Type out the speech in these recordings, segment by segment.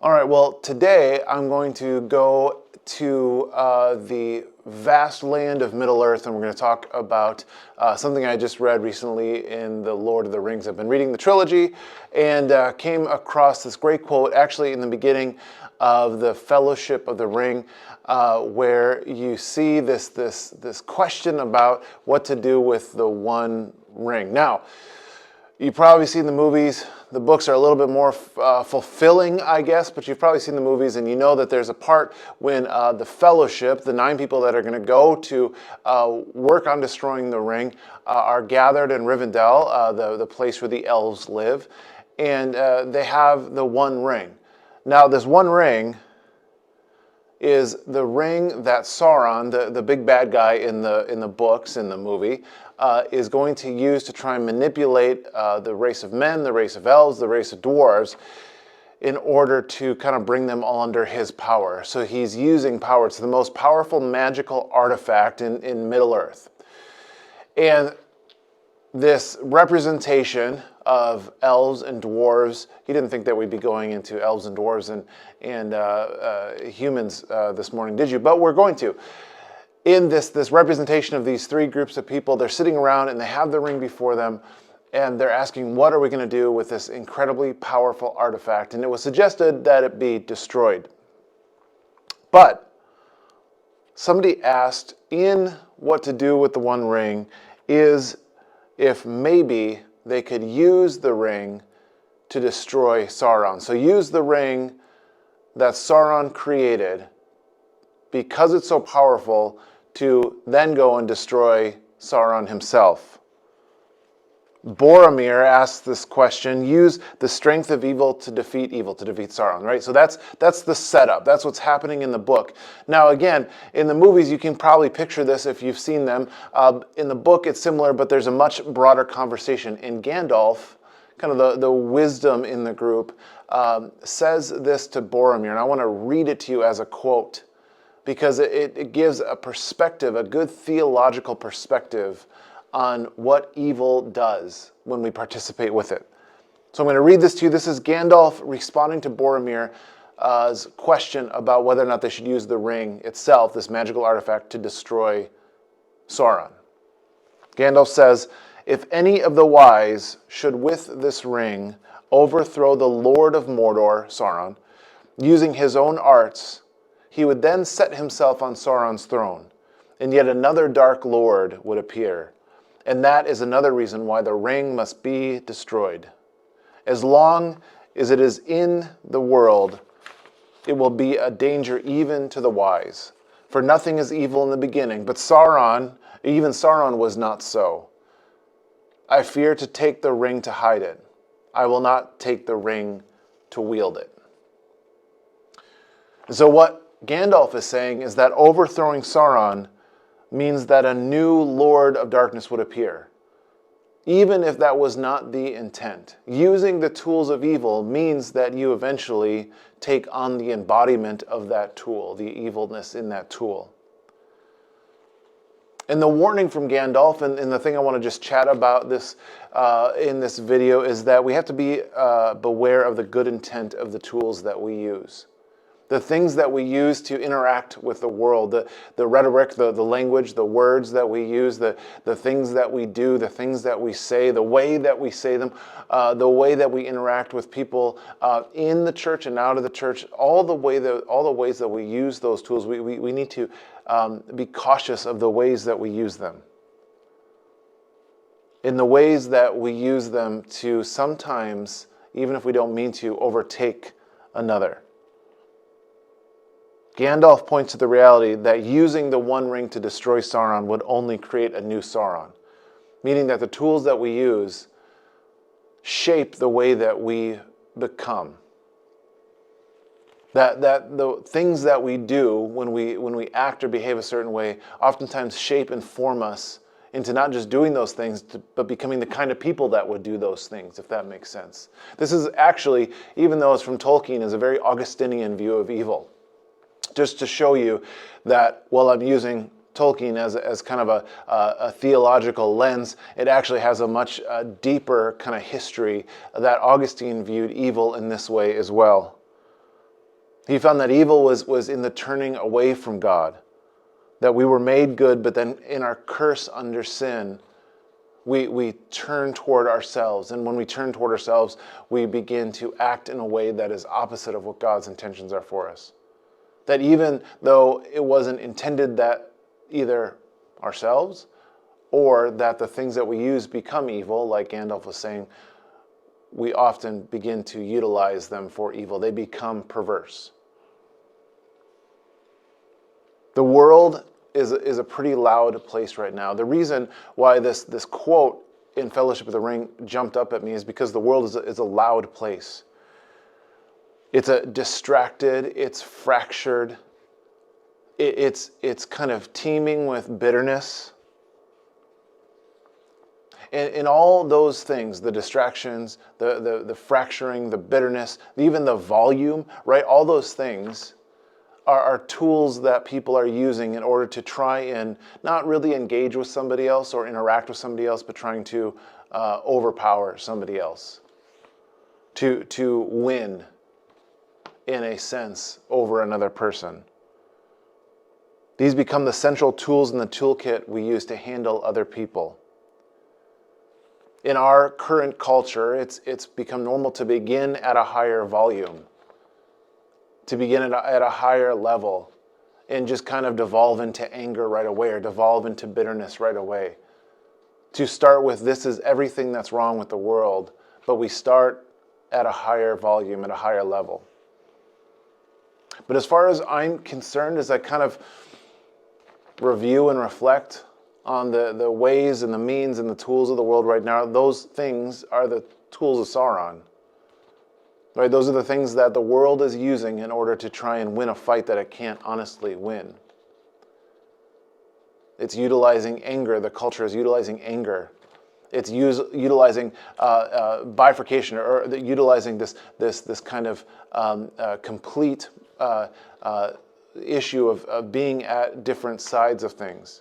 All right, well, today I'm going to go to the vast land of Middle-earth, and we're going to talk about something I just read recently in The Lord of the Rings. I've been reading the trilogy and came across this great quote, actually in the beginning of the Fellowship of the Ring, where you see this question about what to do with the One Ring. Now, you've probably seen the movies. The books are a little bit more fulfilling, I guess, but you've probably seen the movies, and you know that there's a part when the Fellowship, the 9 people that are going to go to work on destroying the ring, are gathered in Rivendell, the place where the elves live, and they have the One Ring. Now, this One Ring is the ring that Sauron, the big bad guy in the books, in the movie, is going to use to try and manipulate the race of men, the race of elves, the race of dwarves, in order to kind of bring them all under his power. So he's using power. It's the most powerful magical artifact in Middle-earth. And this representation of elves and dwarves, he didn't think that we'd be going into elves and dwarves and humans this morning, did you? But we're going to. In this representation of these 3 groups of people, they're sitting around and they have the ring before them, and they're asking, what are we going to do with this incredibly powerful artifact? And it was suggested that it be destroyed. But somebody asked in what to do with the One Ring is if maybe they could use the ring to destroy Sauron. So use the ring that Sauron created, because it's so powerful, to then go and destroy Sauron himself. Boromir asks this question, use the strength of evil to defeat Sauron, right? So that's the setup. That's what's happening in the book. Now, again, in the movies, you can probably picture this if you've seen them. In the book, it's similar, but there's a much broader conversation. And Gandalf, kind of the wisdom in the group, says this to Boromir, and I want to read it to you as a quote, because it gives a perspective, a good theological perspective on what evil does when we participate with it. So I'm going to read this to you. This is Gandalf responding to Boromir's question about whether or not they should use the ring itself, this magical artifact, to destroy Sauron. Gandalf says, if any of the wise should with this ring overthrow the Lord of Mordor, Sauron, using his own arts, he would then set himself on Sauron's throne, and yet another dark lord would appear. And that is another reason why the ring must be destroyed. As long as it is in the world, it will be a danger even to the wise. For nothing is evil in the beginning, but even Sauron was not so. I fear to take the ring to hide it. I will not take the ring to wield it. So what Gandalf is saying is that overthrowing Sauron means that a new Lord of Darkness would appear, even if that was not the intent. Using the tools of evil means that you eventually take on the embodiment of that tool, the evilness in that tool. And the warning from Gandalf, and the thing I want to just chat about this in this video, is that we have to be beware of the good intent of the tools that we use. The things that we use to interact with the world, the rhetoric, the language, the words that we use, the things that we do, the things that we say, the way that we say them, the way that we interact with people in the church and out of the church, all the ways that we use those tools, we need to be cautious of the ways that we use them. In the ways that we use them to sometimes, even if we don't mean to, overtake another. Gandalf points to the reality that using the One Ring to destroy Sauron would only create a new Sauron, meaning that the tools that we use shape the way that we become. That the things that we do when we act or behave a certain way oftentimes shape and form us into not just doing those things, but becoming the kind of people that would do those things, if that makes sense. This is actually, even though it's from Tolkien, is a very Augustinian view of evil. Just to show you that while I'm using Tolkien as kind of a theological lens, it actually has a much deeper kind of history that Augustine viewed evil in this way as well. He found that evil was in the turning away from God, that we were made good, but then in our curse under sin, we turn toward ourselves. And when we turn toward ourselves, we begin to act in a way that is opposite of what God's intentions are for us. That even though it wasn't intended that either ourselves or that the things that we use become evil, like Gandalf was saying, we often begin to utilize them for evil. They become perverse. The world is a pretty loud place right now. The reason why this quote in Fellowship of the Ring jumped up at me is because the world is a loud place. It's a distracted, it's fractured, it's kind of teeming with bitterness. And all those things, the distractions, the fracturing, the bitterness, even the volume, right? All those things are tools that people are using in order to try and not really engage with somebody else or interact with somebody else, but trying to overpower somebody else, to win, in a sense, over another person. These become the central tools in the toolkit we use to handle other people. In our current culture, it's become normal to begin at a higher volume, to begin at a higher level, and just kind of devolve into anger right away or devolve into bitterness right away. To start with, this is everything that's wrong with the world, but we start at a higher volume, at a higher level. But as far as I'm concerned, as I kind of review and reflect on the ways and the means and the tools of the world right now, those things are the tools of Sauron. Right? Those are the things that the world is using in order to try and win a fight that it can't honestly win. It's utilizing anger. The culture is utilizing anger. It's utilizing bifurcation, or utilizing this kind of complete issue of being at different sides of things.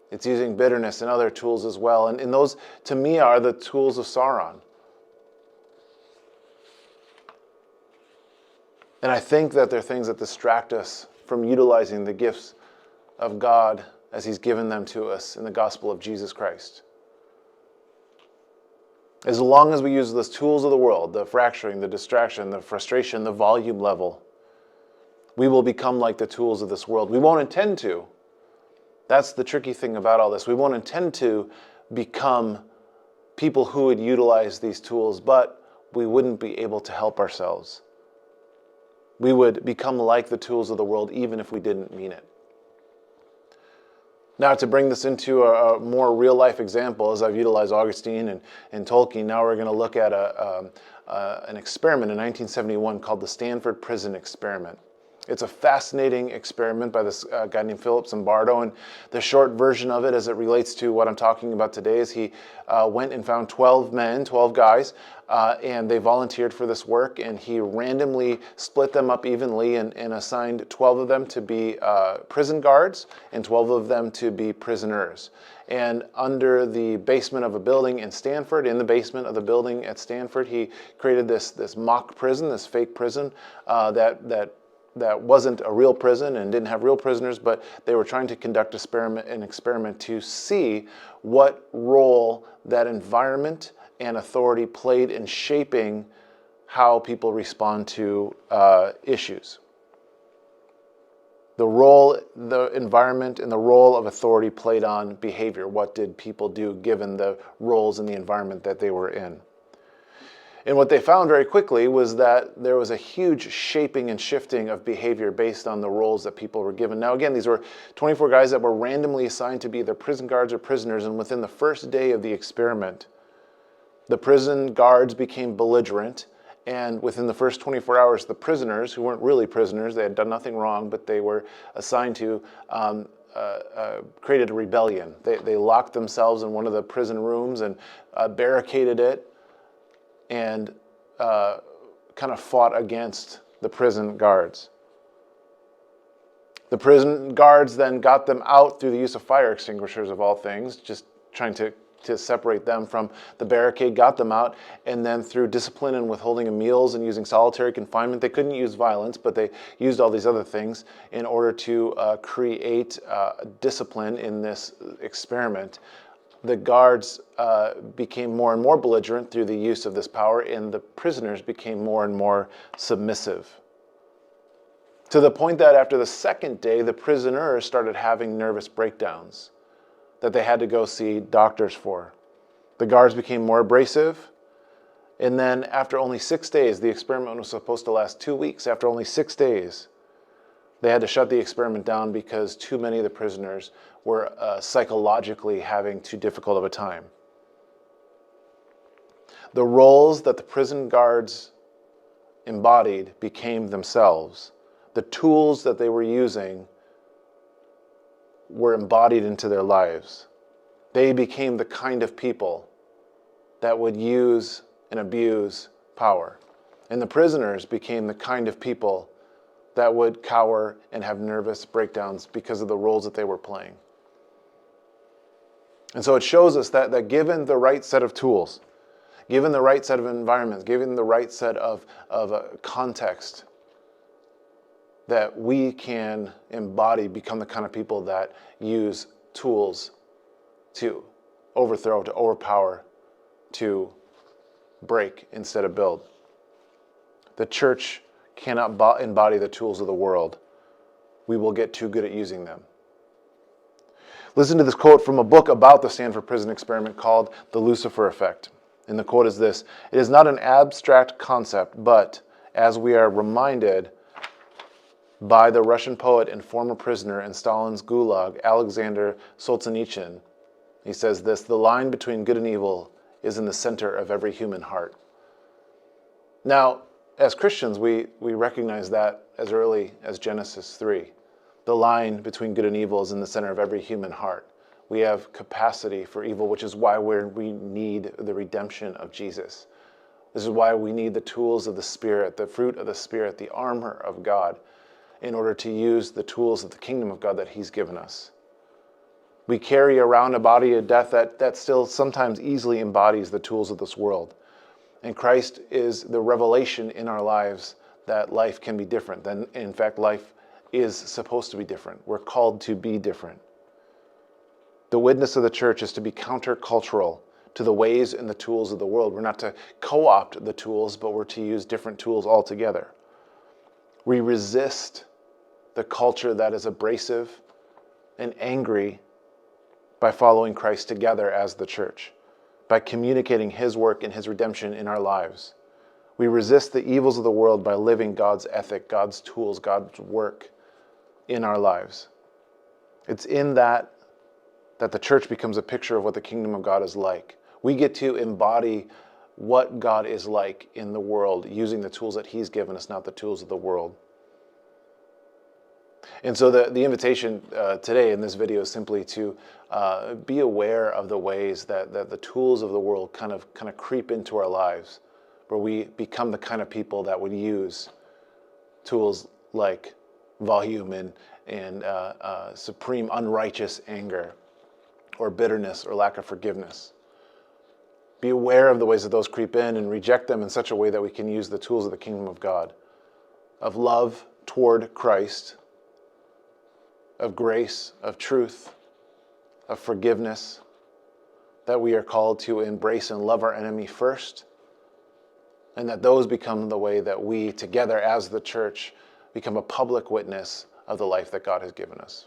It's using bitterness and other tools as well. And those, to me, are the tools of Sauron. And I think that they're things that distract us from utilizing the gifts of God as He's given them to us in the gospel of Jesus Christ. As long as we use those tools of the world, the fracturing, the distraction, the frustration, the volume level, we will become like the tools of this world. We won't intend to. That's the tricky thing about all this. We won't intend to become people who would utilize these tools, but we wouldn't be able to help ourselves. We would become like the tools of the world even if we didn't mean it. Now, to bring this into a more real-life example, as I've utilized Augustine and Tolkien, now we're going to look at an experiment in 1971 called the Stanford Prison Experiment. It's a fascinating experiment by this guy named Philip Zimbardo, and the short version of it as it relates to what I'm talking about today is he went and found 12 guys, and they volunteered for this work, and he randomly split them up evenly and assigned 12 of them to be prison guards and 12 of them to be prisoners. And under the basement of a building in Stanford, in the basement of the building at Stanford, he created this mock prison, this fake prison that wasn't a real prison and didn't have real prisoners, but they were trying to conduct an experiment to see what role that environment and authority played in shaping how people respond to issues. The role, the environment, and the role of authority played on behavior. What did people do given the roles in the environment that they were in? And what they found very quickly was that there was a huge shaping and shifting of behavior based on the roles that people were given. Now, again, these were 24 guys that were randomly assigned to be either prison guards or prisoners, and within the first day of the experiment, the prison guards became belligerent, and within the first 24 hours, the prisoners, who weren't really prisoners, they had done nothing wrong, but they were assigned to, created a rebellion. They locked themselves in one of the prison rooms and barricaded it, and kind of fought against the prison guards. The prison guards then got them out through the use of fire extinguishers, of all things, just trying to to separate them from the barricade, got them out, and then through discipline and withholding of meals and using solitary confinement, they couldn't use violence, but they used all these other things in order to create discipline in this experiment. The guards became more and more belligerent through the use of this power, and the prisoners became more and more submissive. To the point that after the second day, the prisoners started having nervous breakdowns that they had to go see doctors for. The guards became more abrasive, and then after only 6 days, the experiment was supposed to last 2 weeks. After only 6 days, they had to shut the experiment down because too many of the prisoners were psychologically having too difficult of a time. The roles that the prison guards embodied became themselves. The tools that they were using were embodied into their lives. They became the kind of people that would use and abuse power. And the prisoners became the kind of people that would cower and have nervous breakdowns because of the roles that they were playing. And so it shows us that given the right set of tools, given the right set of environments, given the right set of context, that we can embody, become the kind of people that use tools to overthrow, to overpower, to break instead of build. The church cannot embody the tools of the world. We will get too good at using them. Listen to this quote from a book about the Stanford Prison Experiment called The Lucifer Effect. And the quote is this: "It is not an abstract concept, but as we are reminded by the Russian poet and former prisoner in Stalin's gulag, Alexander Solzhenitsyn," he says this: "The line between good and evil is in the center of every human heart." Now, as Christians, we recognize that as early as Genesis 3. The line between good and evil is in the center of every human heart. We have capacity for evil, which is why we need the redemption of Jesus. This is why we need the tools of the Spirit, the fruit of the Spirit, the armor of God, in order to use the tools of the kingdom of God that He's given us. We carry around a body of death that still sometimes easily embodies the tools of this world. And Christ is the revelation in our lives that life can be different. Then, in fact, life is supposed to be different. We're called to be different. The witness of the church is to be countercultural to the ways and the tools of the world. We're not to co-opt the tools, but we're to use different tools altogether. We resist the culture that is abrasive and angry by following Christ together as the church, by communicating His work and His redemption in our lives. We resist the evils of the world by living God's ethic, God's tools, God's work in our lives. It's in that the church becomes a picture of what the kingdom of God is like. We get to embody what God is like in the world using the tools that He's given us, not the tools of the world. And so the invitation today in this video is simply to be aware of the ways that the tools of the world kind of creep into our lives, where we become the kind of people that would use tools like volume and supreme unrighteous anger, or bitterness, or lack of forgiveness. Be aware of the ways that those creep in and reject them in such a way that we can use the tools of the kingdom of God, of love toward Christ, of grace, of truth, of forgiveness, that we are called to embrace and love our enemy first, and that those become the way that we together as the church become a public witness of the life that God has given us.